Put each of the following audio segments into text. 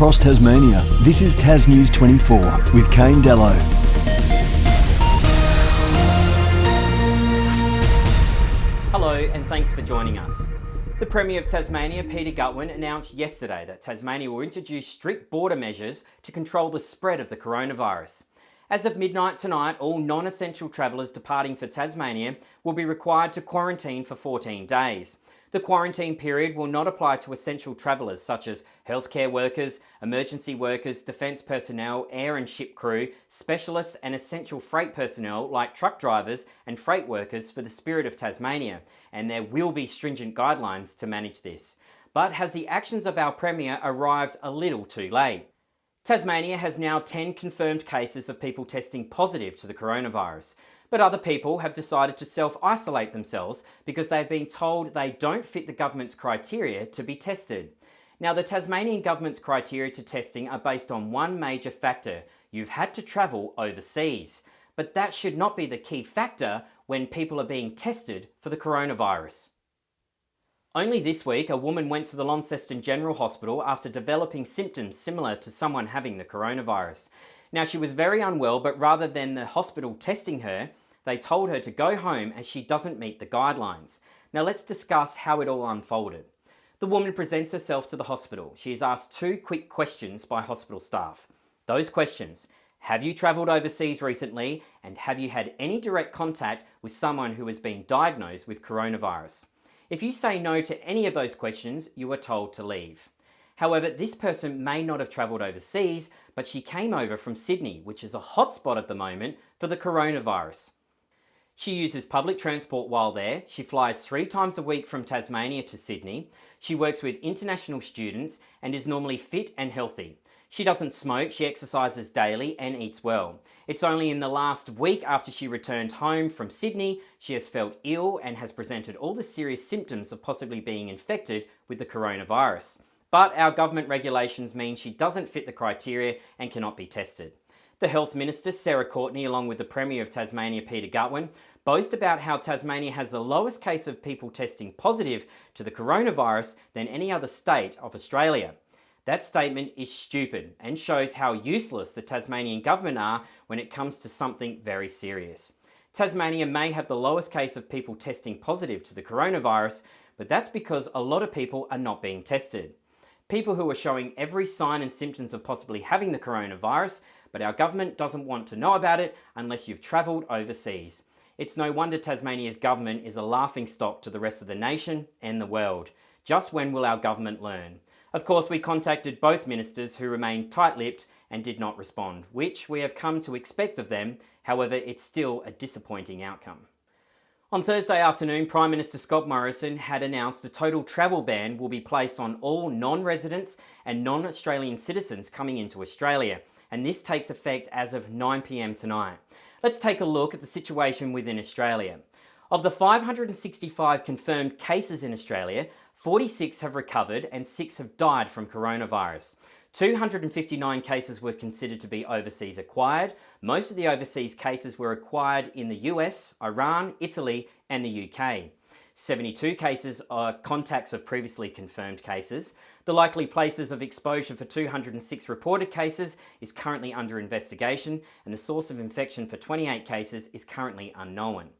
across Tasmania. This is Tas News 24 with Kane Dello. Hello and thanks for joining us. The Premier of Tasmania, Peter Gutwein, announced yesterday that Tasmania will introduce strict border measures to control the spread of the coronavirus. As of midnight tonight, all non-essential travellers departing for Tasmania will be required to quarantine for 14 days. The quarantine period will not apply to essential travellers such as healthcare workers, emergency workers, defence personnel, air and ship crew, specialists and essential freight personnel like truck drivers and freight workers for the Spirit of Tasmania, and there will be stringent guidelines to manage this. But has the actions of our Premier arrived a little too late? Tasmania has now 10 confirmed cases of people testing positive to the coronavirus, but other people have decided to self-isolate themselves because they've been told they don't fit the government's criteria to be tested. Now, the Tasmanian Government's criteria to testing are based on one major factor: you've had to travel overseas. But that should not be the key factor when people are being tested for the coronavirus. Only this week, a woman went to the Launceston General Hospital after developing symptoms similar to someone having the coronavirus. Now, she was very unwell, but rather than the hospital testing her, they told her to go home as she doesn't meet the guidelines. Now, let's discuss how it all unfolded. The woman presents herself to the hospital. She is asked 2 quick questions by hospital staff. Those questions: have you travelled overseas recently, and have you had any direct contact with someone who has been diagnosed with coronavirus? If you say no to any of those questions, you are told to leave. However, this person may not have travelled overseas, but she came over from Sydney, which is a hotspot at the moment for the coronavirus. She uses public transport while there. She flies 3 times a week from Tasmania to Sydney. She works with international students and is normally fit and healthy. She doesn't smoke, she exercises daily and eats well. It's only in the last week after she returned home from Sydney, she has felt ill and has presented all the serious symptoms of possibly being infected with the coronavirus. But our government regulations mean she doesn't fit the criteria and cannot be tested. The Health Minister, Sarah Courtenay, along with the Premier of Tasmania, Peter Gutwein, boast about how Tasmania has the lowest case of people testing positive to the coronavirus than any other state of Australia. That statement is stupid and shows how useless the Tasmanian Government are when it comes to something very serious. Tasmania may have the lowest case of people testing positive to the coronavirus, but that's because a lot of people are not being tested. People who are showing every sign and symptoms of possibly having the coronavirus, but our government doesn't want to know about it unless you've travelled overseas. It's no wonder Tasmania's government is a laughingstock to the rest of the nation and the world. Just when will our government learn? Of course, we contacted both ministers who remained tight-lipped and did not respond, which we have come to expect of them. However, it's still a disappointing outcome. On Thursday afternoon, Prime Minister Scott Morrison had announced a total travel ban will be placed on all non-residents and non-Australian citizens coming into Australia, and this takes effect as of 9 p.m. tonight. Let's take a look at the situation within Australia. Of the 565 confirmed cases in Australia, 46 have recovered and 6 have died from coronavirus. 259 cases were considered to be overseas acquired. Most of the overseas cases were acquired in the US, Iran, Italy and the UK. 72 cases are contacts of previously confirmed cases. The likely places of exposure for 206 reported cases is currently under investigation, and the source of infection for 28 cases is currently unknown.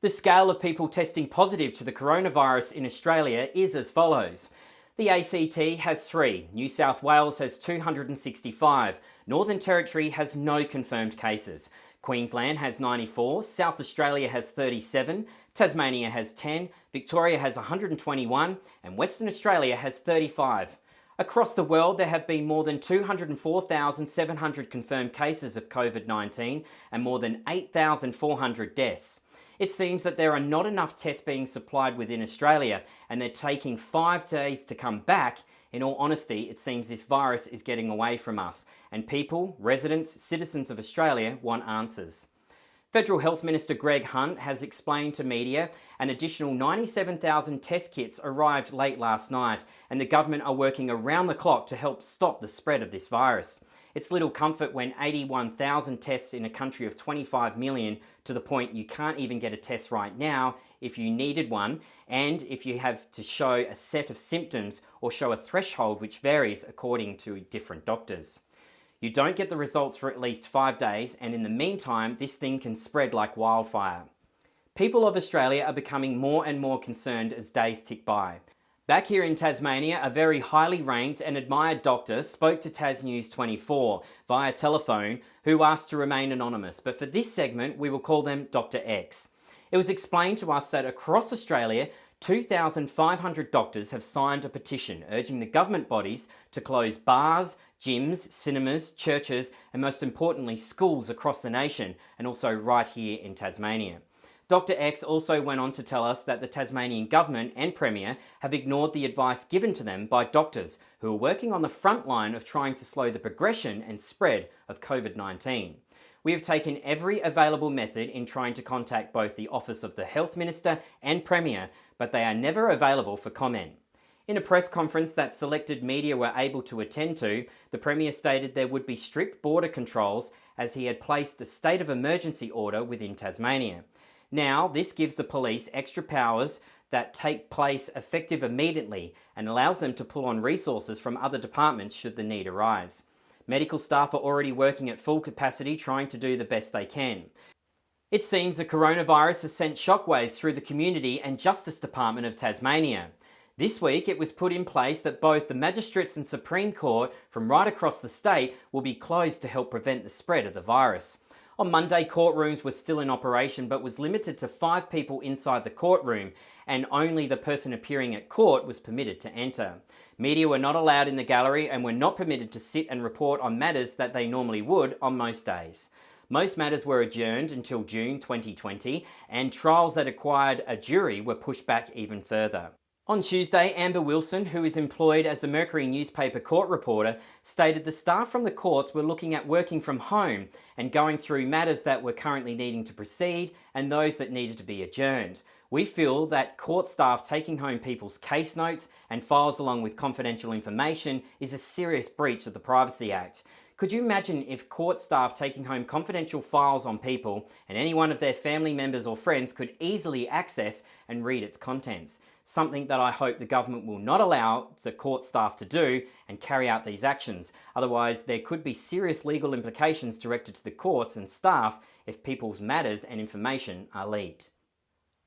The scale of people testing positive to the coronavirus in Australia is as follows. The ACT has 3, New South Wales has 265, Northern Territory has no confirmed cases, Queensland has 94, South Australia has 37, Tasmania has 10, Victoria has 121, and Western Australia has 35. Across the world, there have been more than 204,700 confirmed cases of COVID-19 and more than 8,400 deaths. It seems that there are not enough tests being supplied within Australia, and they're taking 5 days to come back. In all honesty, it seems this virus is getting away from us, and people, residents, citizens of Australia want answers. Federal Health Minister Greg Hunt has explained to media an additional 97,000 test kits arrived late last night, and the government are working around the clock to help stop the spread of this virus. It's little comfort when 81,000 tests in a country of 25 million to the point you can't even get a test right now if you needed one, and if you have to show a set of symptoms or show a threshold which varies according to different doctors. You don't get the results for at least 5 days, and in the meantime, this thing can spread like wildfire. People of Australia are becoming more and more concerned as days tick by. Back here in Tasmania, a very highly ranked and admired doctor spoke to TasNews 24 via telephone, who asked to remain anonymous, but for this segment we will call them Dr. X. It was explained to us that across Australia, 2,500 doctors have signed a petition urging the government bodies to close bars, gyms, cinemas, churches, and most importantly, schools across the nation, and also right here in Tasmania. Dr. X also went on to tell us that the Tasmanian Government and Premier have ignored the advice given to them by doctors who are working on the front line of trying to slow the progression and spread of COVID-19. We have taken every available method in trying to contact both the Office of the Health Minister and Premier, but they are never available for comment. In a press conference that selected media were able to attend to, the Premier stated there would be strict border controls as he had placed a state of emergency order within Tasmania. Now, this gives the police extra powers that take place effective immediately and allows them to pull on resources from other departments should the need arise. Medical staff are already working at full capacity trying to do the best they can. It seems the coronavirus has sent shockwaves through the community and Justice Department of Tasmania. This week it was put in place that both the Magistrates and Supreme Court from right across the state will be closed to help prevent the spread of the virus. On Monday, courtrooms were still in operation but was limited to 5 people inside the courtroom, and only the person appearing at court was permitted to enter. Media were not allowed in the gallery and were not permitted to sit and report on matters that they normally would on most days. Most matters were adjourned until June 2020, and trials that required a jury were pushed back even further. On Tuesday, Amber Wilson, who is employed as the Mercury newspaper court reporter, stated the staff from the courts were looking at working from home and going through matters that were currently needing to proceed and those that needed to be adjourned. We feel that court staff taking home people's case notes and files along with confidential information is a serious breach of the Privacy Act. Could you imagine if court staff taking home confidential files on people and any one of their family members or friends could easily access and read its contents? Something that I hope the government will not allow the court staff to do and carry out these actions. Otherwise, there could be serious legal implications directed to the courts and staff if people's matters and information are leaked.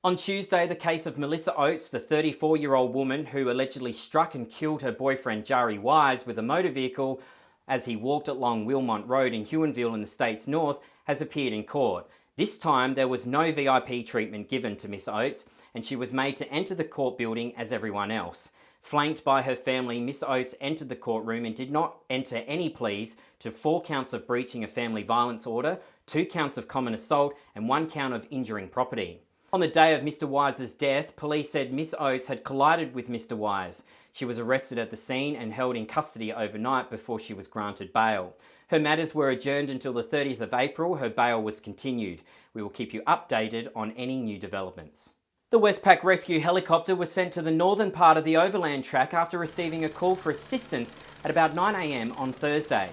On Tuesday, the case of Melissa Oates, the 34-year-old woman who allegedly struck and killed her boyfriend Jari Wise with a motor vehicle as he walked along Wilmont Road in Huonville in the state's north, has appeared in court. This time, there was no VIP treatment given to Miss Oates, and she was made to enter the court building as everyone else. Flanked by her family, Miss Oates entered the courtroom and did not enter any pleas to 4 counts of breaching a family violence order, 2 counts of common assault, and 1 count of injuring property. On the day of Mr. Wise's death, police said Miss Oates had collided with Mr. Wise. She was arrested at the scene and held in custody overnight before she was granted bail. Her matters were adjourned until the 30th of April. Her bail was continued. We will keep you updated on any new developments. The Westpac Rescue helicopter was sent to the northern part of the overland track after receiving a call for assistance at about 9 a.m. on Thursday.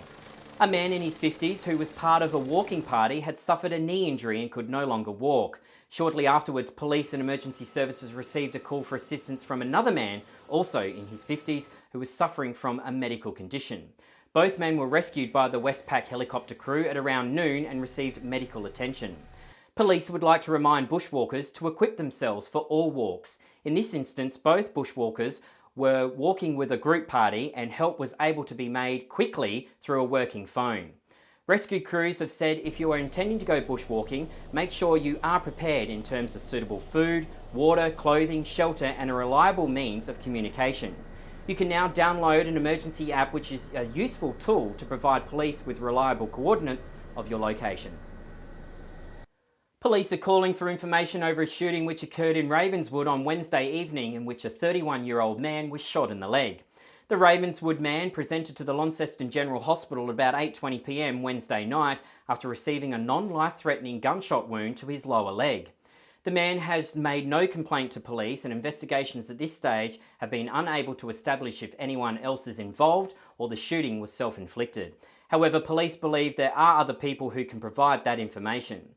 A man in his 50s who was part of a walking party had suffered a knee injury and could no longer walk. Shortly afterwards, police and emergency services received a call for assistance from another man, also in his 50s, who was suffering from a medical condition. Both men were rescued by the Westpac helicopter crew at around noon and received medical attention. Police would like to remind bushwalkers to equip themselves for all walks. In this instance, both bushwalkers were walking with a group party and help was able to be made quickly through a working phone. Rescue crews have said if you are intending to go bushwalking, make sure you are prepared in terms of suitable food, water, clothing, shelter and a reliable means of communication. You can now download an emergency app which is a useful tool to provide police with reliable coordinates of your location. Police are calling for information over a shooting which occurred in Ravenswood on Wednesday evening in which a 31-year-old man was shot in the leg. The Ravenswood man presented to the Launceston General Hospital at about 8:20 p.m. Wednesday night after receiving a non-life-threatening gunshot wound to his lower leg. The man has made no complaint to police, and investigations at this stage have been unable to establish if anyone else is involved or the shooting was self-inflicted. However, police believe there are other people who can provide that information.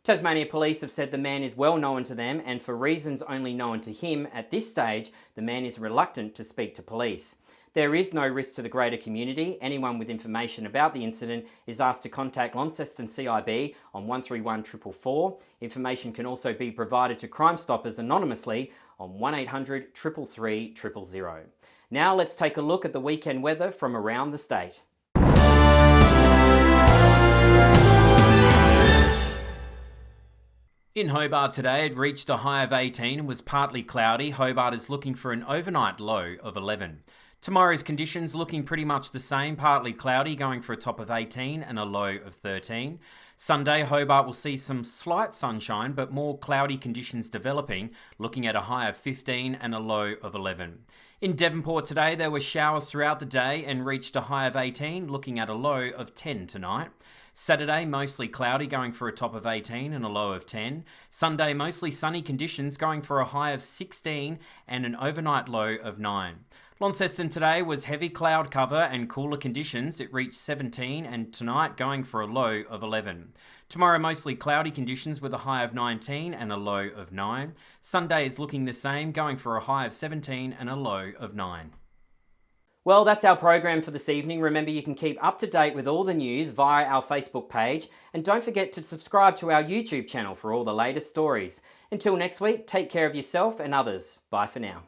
Tasmania Police have said the man is well known to them, and for reasons only known to him at this stage, the man is reluctant to speak to police. There is no risk to the greater community. Anyone with information about the incident is asked to contact Launceston CIB on 131 444. Information can also be provided to Crime Stoppers anonymously on 1800 333 000. Now let's take a look at the weekend weather from around the state. In Hobart today, it reached a high of 18 and was partly cloudy. Hobart is looking for an overnight low of 11. Tomorrow's conditions looking pretty much the same, partly cloudy, going for a top of 18 and a low of 13. Sunday, Hobart will see some slight sunshine, but more cloudy conditions developing, looking at a high of 15 and a low of 11. In Devonport today, there were showers throughout the day and reached a high of 18, looking at a low of 10 tonight. Saturday, mostly cloudy, going for a top of 18 and a low of 10. Sunday, mostly sunny conditions, going for a high of 16 and an overnight low of 9. Launceston today was heavy cloud cover and cooler conditions. It reached 17 and tonight going for a low of 11. Tomorrow mostly cloudy conditions with a high of 19 and a low of 9. Sunday is looking the same, going for a high of 17 and a low of 9. Well, that's our program for this evening. Remember, you can keep up to date with all the news via our Facebook page, and don't forget to subscribe to our YouTube channel for all the latest stories. Until next week, take care of yourself and others. Bye for now.